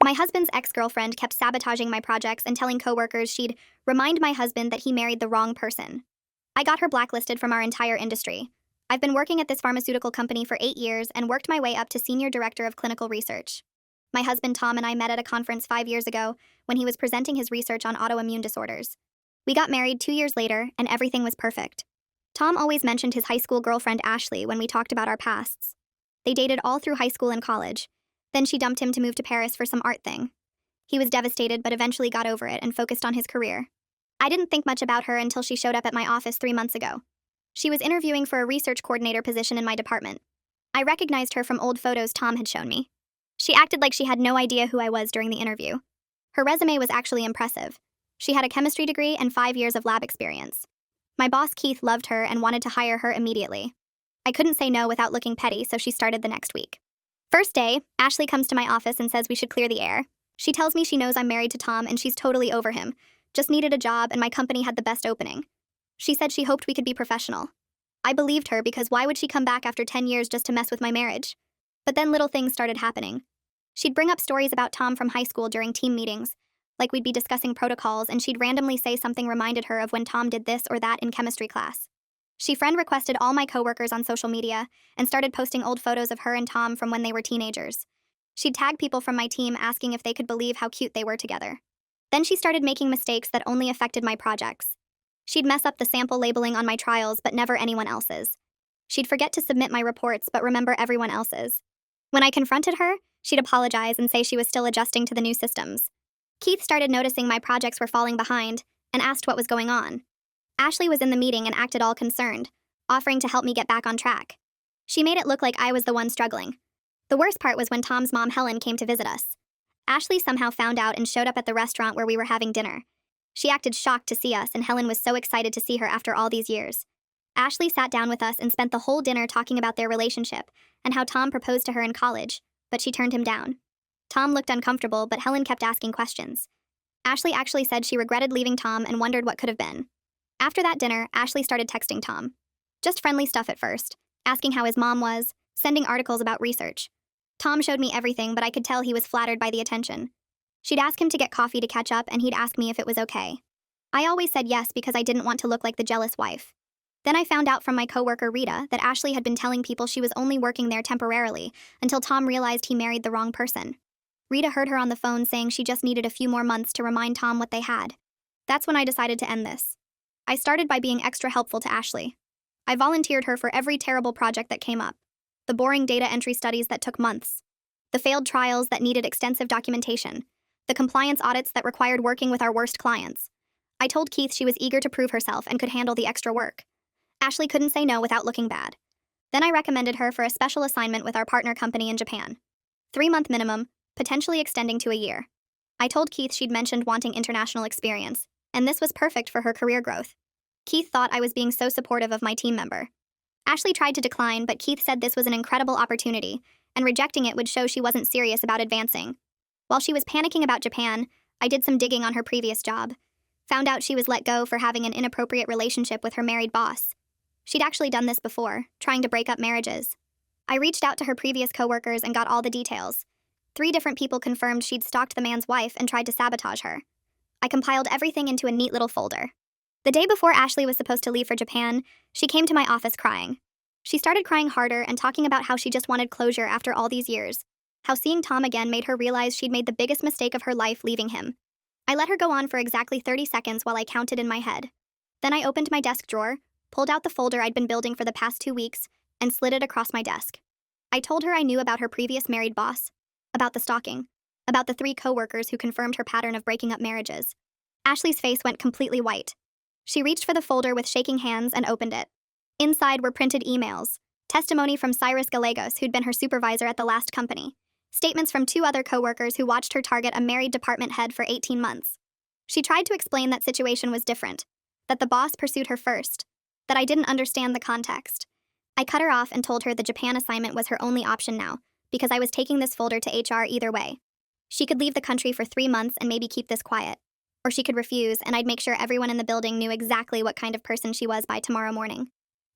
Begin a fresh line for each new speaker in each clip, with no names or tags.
My husband's ex-girlfriend kept sabotaging my projects and telling coworkers she'd remind my husband that he married the wrong person. I got her blacklisted from our entire industry. I've been working at this pharmaceutical company for 8 years and worked my way up to senior director of clinical research. My husband Tom and I met at a conference 5 years ago when he was presenting his research on autoimmune disorders. We got married 2 years later, and everything was perfect. Tom always mentioned his high school girlfriend Ashley when we talked about our pasts. They dated all through high school and college. Then she dumped him to move to Paris for some art thing. He was devastated but eventually got over it and focused on his career. I didn't think much about her until she showed up at my office 3 months ago. She was interviewing for a research coordinator position in my department. I recognized her from old photos Tom had shown me. She acted like she had no idea who I was during the interview. Her resume was actually impressive. She had a chemistry degree and 5 years of lab experience. My boss Keith loved her and wanted to hire her immediately. I couldn't say no without looking petty, so she started the next week. First day, Ashley comes to my office and says we should clear the air. She tells me she knows I'm married to Tom and she's totally over him. Just needed a job and my company had the best opening. She said she hoped we could be professional. I believed her because why would she come back after 10 years just to mess with my marriage? But then little things started happening. She'd bring up stories about Tom from high school during team meetings, like we'd be discussing protocols and she'd randomly say something reminded her of when Tom did this or that in chemistry class. She friend requested all my coworkers on social media and started posting old photos of her and Tom from when they were teenagers. She'd tag people from my team asking if they could believe how cute they were together. Then she started making mistakes that only affected my projects. She'd mess up the sample labeling on my trials but never anyone else's. She'd forget to submit my reports but remember everyone else's. When I confronted her, she'd apologize and say she was still adjusting to the new systems. Keith started noticing my projects were falling behind and asked what was going on. Ashley was in the meeting and acted all concerned, offering to help me get back on track. She made it look like I was the one struggling. The worst part was when Tom's mom, Helen, came to visit us. Ashley somehow found out and showed up at the restaurant where we were having dinner. She acted shocked to see us, and Helen was so excited to see her after all these years. Ashley sat down with us and spent the whole dinner talking about their relationship and how Tom proposed to her in college, but she turned him down. Tom looked uncomfortable, but Helen kept asking questions. Ashley actually said she regretted leaving Tom and wondered what could have been. After that dinner, Ashley started texting Tom. Just friendly stuff at first, asking how his mom was, sending articles about research. Tom showed me everything, but I could tell he was flattered by the attention. She'd ask him to get coffee to catch up, and he'd ask me if it was okay. I always said yes because I didn't want to look like the jealous wife. Then I found out from my coworker Rita that Ashley had been telling people she was only working there temporarily until Tom realized he married the wrong person. Rita heard her on the phone saying she just needed a few more months to remind Tom what they had. That's when I decided to end this. I started by being extra helpful to Ashley. I volunteered her for every terrible project that came up. The boring data entry studies that took months. The failed trials that needed extensive documentation. The compliance audits that required working with our worst clients. I told Keith she was eager to prove herself and could handle the extra work. Ashley couldn't say no without looking bad. Then I recommended her for a special assignment with our partner company in Japan. 3-month minimum, potentially extending to a year. I told Keith she'd mentioned wanting international experience, and this was perfect for her career growth. Keith thought I was being so supportive of my team member. Ashley tried to decline, but Keith said this was an incredible opportunity, and rejecting it would show she wasn't serious about advancing. While she was panicking about Japan, I did some digging on her previous job. Found out she was let go for having an inappropriate relationship with her married boss. She'd actually done this before, trying to break up marriages. I reached out to her previous coworkers and got all the details. 3 different people confirmed she'd stalked the man's wife and tried to sabotage her. I compiled everything into a neat little folder. The day before Ashley was supposed to leave for Japan, she came to my office crying. She started crying harder and talking about how she just wanted closure after all these years, how seeing Tom again made her realize she'd made the biggest mistake of her life leaving him. I let her go on for exactly 30 seconds while I counted in my head. Then I opened my desk drawer, pulled out the folder I'd been building for the past 2 weeks, and slid it across my desk. I told her I knew about her previous married boss, about the stalking, about the 3 coworkers who confirmed her pattern of breaking up marriages. Ashley's face went completely white. She reached for the folder with shaking hands and opened it. Inside were printed emails, testimony from Cyrus Gallegos, who'd been her supervisor at the last company, statements from 2 other coworkers who watched her target a married department head for 18 months. She tried to explain that situation was different, that the boss pursued her first, that I didn't understand the context. I cut her off and told her the Japan assignment was her only option now, because I was taking this folder to HR either way. She could leave the country for 3 months and maybe keep this quiet. Or she could refuse, and I'd make sure everyone in the building knew exactly what kind of person she was by tomorrow morning.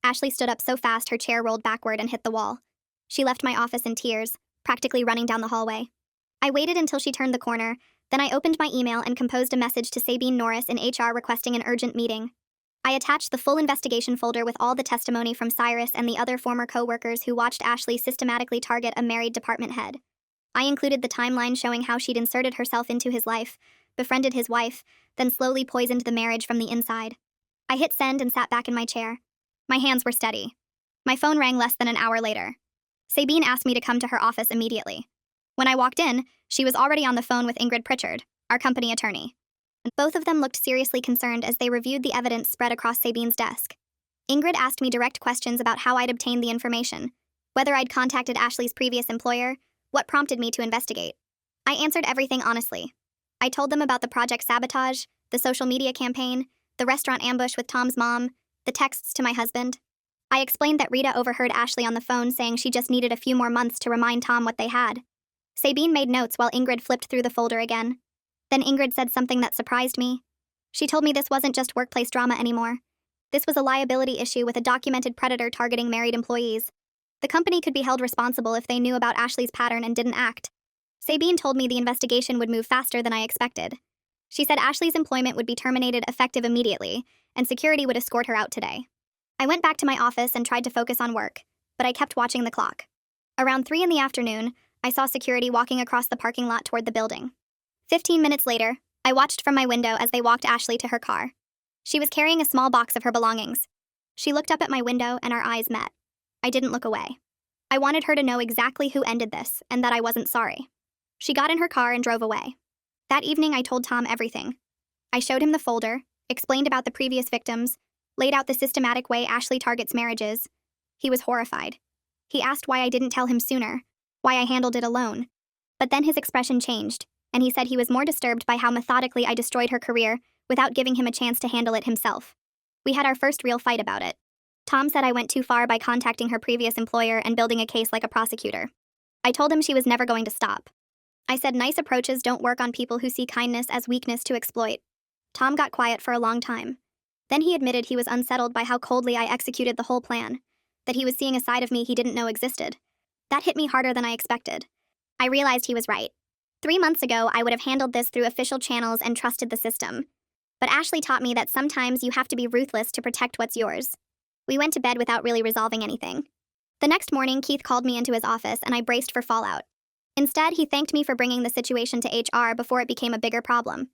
Ashley stood up so fast her chair rolled backward and hit the wall. She left my office in tears, practically running down the hallway. I waited until she turned the corner, then I opened my email and composed a message to Sabine Norris in HR requesting an urgent meeting. I attached the full investigation folder with all the testimony from Cyrus and the other former co-workers who watched Ashley systematically target a married department head. I included the timeline showing how she'd inserted herself into his life, befriended his wife, then slowly poisoned the marriage from the inside. I hit send and sat back in my chair. My hands were steady. My phone rang less than an hour later. Sabine asked me to come to her office immediately. When I walked in, she was already on the phone with Ingrid Pritchard, our company attorney. Both of them looked seriously concerned as they reviewed the evidence spread across Sabine's desk. Ingrid asked me direct questions about how I'd obtained the information, whether I'd contacted Ashley's previous employer, what prompted me to investigate. I answered everything honestly. I told them about the project sabotage, the social media campaign, the restaurant ambush with Tom's mom, the texts to my husband. I explained that Rita overheard Ashley on the phone saying she just needed a few more months to remind Tom what they had. Sabine made notes while Ingrid flipped through the folder again. Then Ingrid said something that surprised me. She told me this wasn't just workplace drama anymore. This was a liability issue with a documented predator targeting married employees. The company could be held responsible if they knew about Ashley's pattern and didn't act. Sabine told me the investigation would move faster than I expected. She said Ashley's employment would be terminated effective immediately, and security would escort her out today. I went back to my office and tried to focus on work, but I kept watching the clock. Around 3 in the afternoon, I saw security walking across the parking lot toward the building. 15 minutes later, I watched from my window as they walked Ashley to her car. She was carrying a small box of her belongings. She looked up at my window and our eyes met. I didn't look away. I wanted her to know exactly who ended this and that I wasn't sorry. She got in her car and drove away. That evening, I told Tom everything. I showed him the folder, explained about the previous victims, laid out the systematic way Ashley targets marriages. He was horrified. He asked why I didn't tell him sooner, why I handled it alone. But then his expression changed, and he said he was more disturbed by how methodically I destroyed her career without giving him a chance to handle it himself. We had our first real fight about it. Tom said I went too far by contacting her previous employer and building a case like a prosecutor. I told him she was never going to stop. I said nice approaches don't work on people who see kindness as weakness to exploit. Tom got quiet for a long time. Then he admitted he was unsettled by how coldly I executed the whole plan, that he was seeing a side of me he didn't know existed. That hit me harder than I expected. I realized he was right. 3 months ago, I would have handled this through official channels and trusted the system. But Ashley taught me that sometimes you have to be ruthless to protect what's yours. We went to bed without really resolving anything. The next morning, Keith called me into his office and I braced for fallout. Instead, he thanked me for bringing the situation to HR before it became a bigger problem.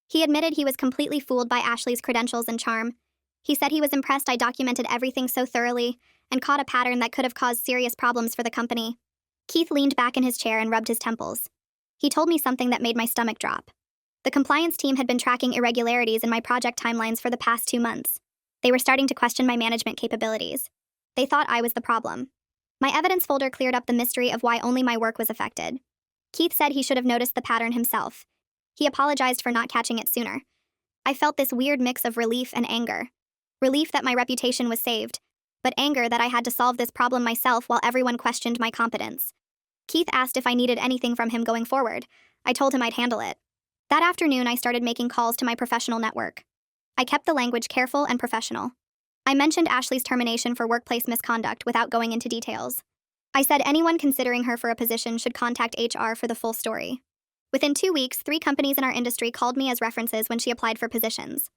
He admitted he was completely fooled by Ashley's credentials and charm. He said he was impressed I documented everything so thoroughly and caught a pattern that could have caused serious problems for the company. Keith leaned back in his chair and rubbed his temples. He told me something that made my stomach drop. The compliance team had been tracking irregularities in my project timelines for the past 2 months. They were starting to question my management capabilities. They thought I was the problem. My evidence folder cleared up the mystery of why only my work was affected. Keith said he should have noticed the pattern himself. He apologized for not catching it sooner. I felt this weird mix of relief and anger. Relief that my reputation was saved, but anger that I had to solve this problem myself while everyone questioned my competence. Keith asked if I needed anything from him going forward. I told him I'd handle it. That afternoon, I started making calls to my professional network. I kept the language careful and professional. I mentioned Ashley's termination for workplace misconduct without going into details. I said anyone considering her for a position should contact HR for the full story. Within 2 weeks, 3 companies in our industry called me as references when she applied for positions.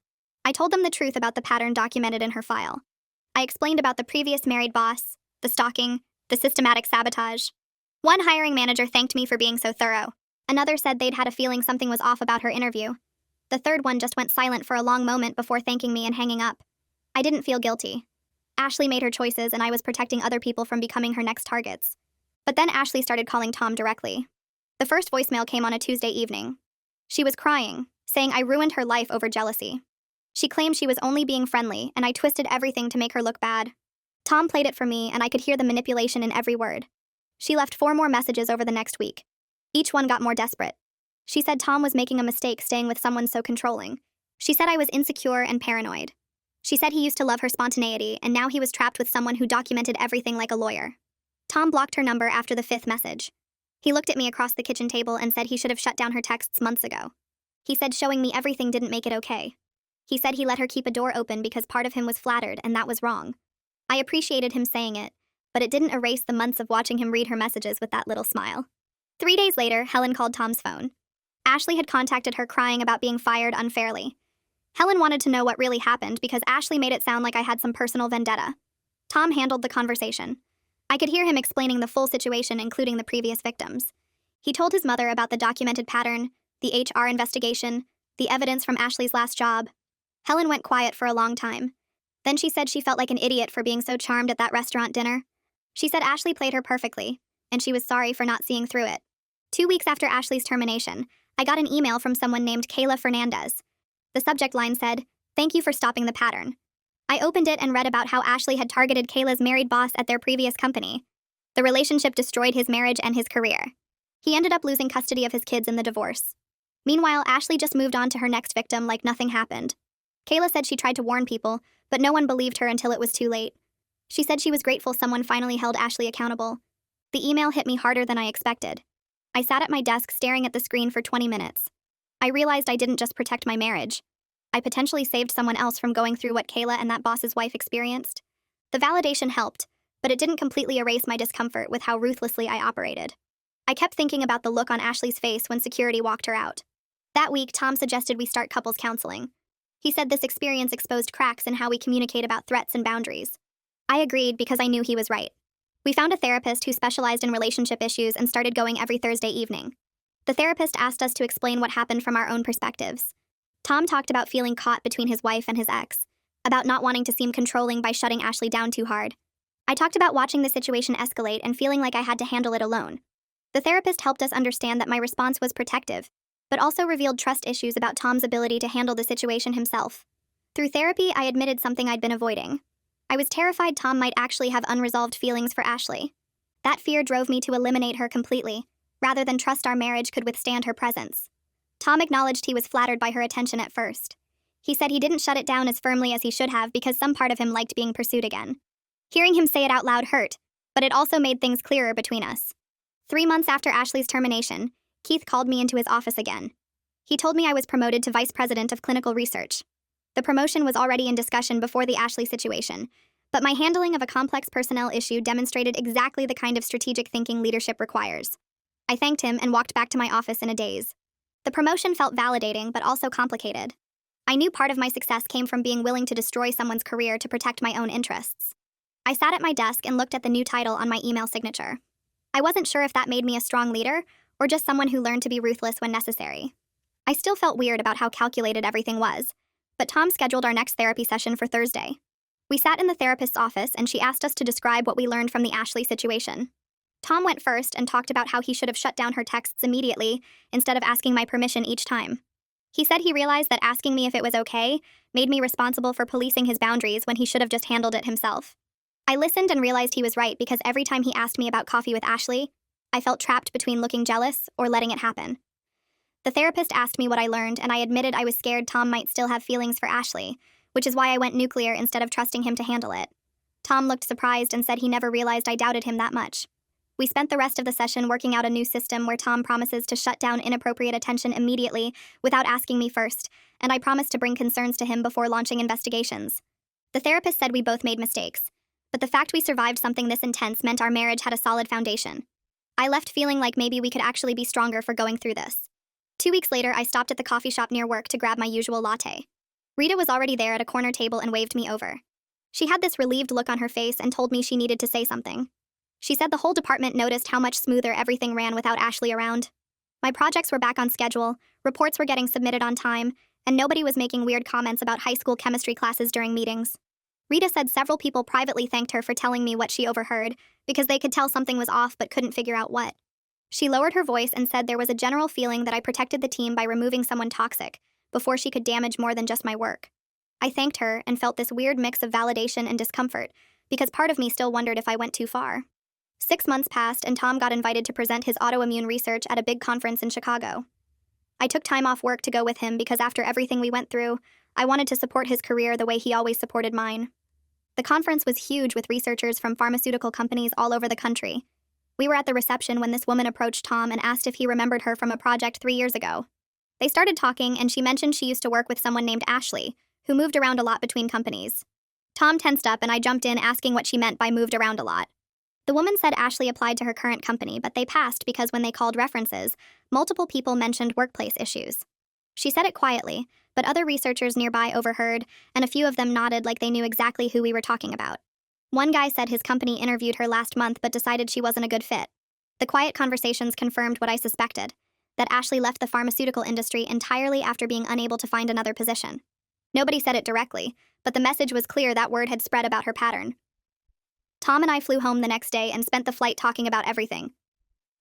I told them the truth about the pattern documented in her file. I explained about the previous married boss, the stalking, the systematic sabotage. One hiring manager thanked me for being so thorough. Another said they'd had a feeling something was off about her interview. The third one just went silent for a long moment before thanking me and hanging up. I didn't feel guilty. Ashley made her choices and I was protecting other people from becoming her next targets. But then Ashley started calling Tom directly. The first voicemail came on a Tuesday evening. She was crying, saying I ruined her life over jealousy. She claimed she was only being friendly and I twisted everything to make her look bad. Tom played it for me and I could hear the manipulation in every word. She left 4 more messages over the next week. Each one got more desperate. She said Tom was making a mistake staying with someone so controlling. She said I was insecure and paranoid. She said he used to love her spontaneity and now he was trapped with someone who documented everything like a lawyer. Tom blocked her number after the 5th message. He looked at me across the kitchen table and said he should have shut down her texts months ago. He said showing me everything didn't make it okay. He said he let her keep a door open because part of him was flattered and that was wrong. I appreciated him saying it, but it didn't erase the months of watching him read her messages with that little smile. 3 days later, Helen called Tom's phone. Ashley had contacted her crying about being fired unfairly. Helen wanted to know what really happened because Ashley made it sound like I had some personal vendetta. Tom handled the conversation. I could hear him explaining the full situation, including the previous victims. He told his mother about the documented pattern, the HR investigation, the evidence from Ashley's last job. Helen went quiet for a long time. Then she said she felt like an idiot for being so charmed at that restaurant dinner. She said Ashley played her perfectly, and she was sorry for not seeing through it. 2 weeks after Ashley's termination, I got an email from someone named Kayla Fernandez. The subject line said, "Thank you for stopping the pattern." I opened it and read about how Ashley had targeted Kayla's married boss at their previous company. The relationship destroyed his marriage and his career. He ended up losing custody of his kids in the divorce. Meanwhile, Ashley just moved on to her next victim like nothing happened. Kayla said she tried to warn people, but no one believed her until it was too late. She said she was grateful someone finally held Ashley accountable. The email hit me harder than I expected. I sat at my desk staring at the screen for 20 minutes. I realized I didn't just protect my marriage. I potentially saved someone else from going through what Kayla and that boss's wife experienced. The validation helped, but it didn't completely erase my discomfort with how ruthlessly I operated. I kept thinking about the look on Ashley's face when security walked her out. That week, Tom suggested we start couples counseling. He said this experience exposed cracks in how we communicate about threats and boundaries. I agreed because I knew he was right. We found a therapist who specialized in relationship issues and started going every Thursday evening. The therapist asked us to explain what happened from our own perspectives. Tom talked about feeling caught between his wife and his ex, about not wanting to seem controlling by shutting Ashley down too hard. I talked about watching the situation escalate and feeling like I had to handle it alone. The therapist helped us understand that my response was protective, but also revealed trust issues about Tom's ability to handle the situation himself. Through therapy, I admitted something I'd been avoiding. I was terrified Tom might actually have unresolved feelings for Ashley. That fear drove me to eliminate her completely, rather than trust our marriage could withstand her presence. Tom acknowledged he was flattered by her attention at first. He said he didn't shut it down as firmly as he should have because some part of him liked being pursued again. Hearing him say it out loud hurt, but it also made things clearer between us. 3 months after Ashley's termination, Keith called me into his office again. He told me I was promoted to Vice President of Clinical Research. The promotion was already in discussion before the Ashley situation, but my handling of a complex personnel issue demonstrated exactly the kind of strategic thinking leadership requires. I thanked him and walked back to my office in a daze. The promotion felt validating but also complicated. I knew part of my success came from being willing to destroy someone's career to protect my own interests. I sat at my desk and looked at the new title on my email signature. I wasn't sure if that made me a strong leader or just someone who learned to be ruthless when necessary. I still felt weird about how calculated everything was, but Tom scheduled our next therapy session for Thursday. We sat in the therapist's office and she asked us to describe what we learned from the Ashley situation. Tom went first and talked about how he should have shut down her texts immediately instead of asking my permission each time. He said he realized that asking me if it was okay made me responsible for policing his boundaries when he should have just handled it himself. I listened and realized he was right because every time he asked me about coffee with Ashley, I felt trapped between looking jealous or letting it happen. The therapist asked me what I learned, and I admitted I was scared Tom might still have feelings for Ashley, which is why I went nuclear instead of trusting him to handle it. Tom looked surprised and said he never realized I doubted him that much. We spent the rest of the session working out a new system where Tom promises to shut down inappropriate attention immediately without asking me first, and I promised to bring concerns to him before launching investigations. The therapist said we both made mistakes, but the fact we survived something this intense meant our marriage had a solid foundation. I left feeling like maybe we could actually be stronger for going through this. 2 weeks later, I stopped at the coffee shop near work to grab my usual latte. Rita was already there at a corner table and waved me over. She had this relieved look on her face and told me she needed to say something. She said the whole department noticed how much smoother everything ran without Ashley around. My projects were back on schedule, reports were getting submitted on time, and nobody was making weird comments about high school chemistry classes during meetings. Rita said several people privately thanked her for telling me what she overheard because they could tell something was off but couldn't figure out what. She lowered her voice and said there was a general feeling that I protected the team by removing someone toxic before she could damage more than just my work. I thanked her and felt this weird mix of validation and discomfort because part of me still wondered if I went too far. 6 months passed and Tom got invited to present his autoimmune research at a big conference in Chicago. I took time off work to go with him because after everything we went through, I wanted to support his career the way he always supported mine. The conference was huge with researchers from pharmaceutical companies all over the country. We were at the reception when this woman approached Tom and asked if he remembered her from a project 3 years ago. They started talking and she mentioned she used to work with someone named Ashley, who moved around a lot between companies. Tom tensed up and I jumped in asking what she meant by moved around a lot. The woman said Ashley applied to her current company, but they passed because when they called references, multiple people mentioned workplace issues. She said it quietly, but other researchers nearby overheard, and a few of them nodded like they knew exactly who we were talking about. One guy said his company interviewed her last month but decided she wasn't a good fit. The quiet conversations confirmed what I suspected, that Ashley left the pharmaceutical industry entirely after being unable to find another position. Nobody said it directly, but the message was clear that word had spread about her pattern. Tom and I flew home the next day and spent the flight talking about everything.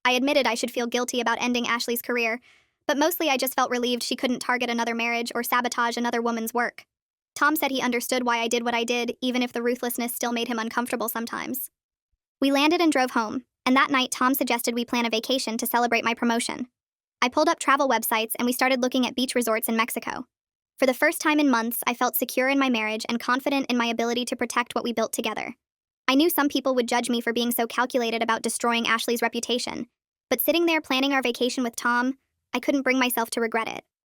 I admitted I should feel guilty about ending Ashley's career, but mostly I just felt relieved she couldn't target another marriage or sabotage another woman's work. Tom said he understood why I did what I did, even if the ruthlessness still made him uncomfortable sometimes. We landed and drove home, and that night Tom suggested we plan a vacation to celebrate my promotion. I pulled up travel websites and we started looking at beach resorts in Mexico. For the first time in months, I felt secure in my marriage and confident in my ability to protect what we built together. I knew some people would judge me for being so calculated about destroying Ashley's reputation, but sitting there planning our vacation with Tom, I couldn't bring myself to regret it.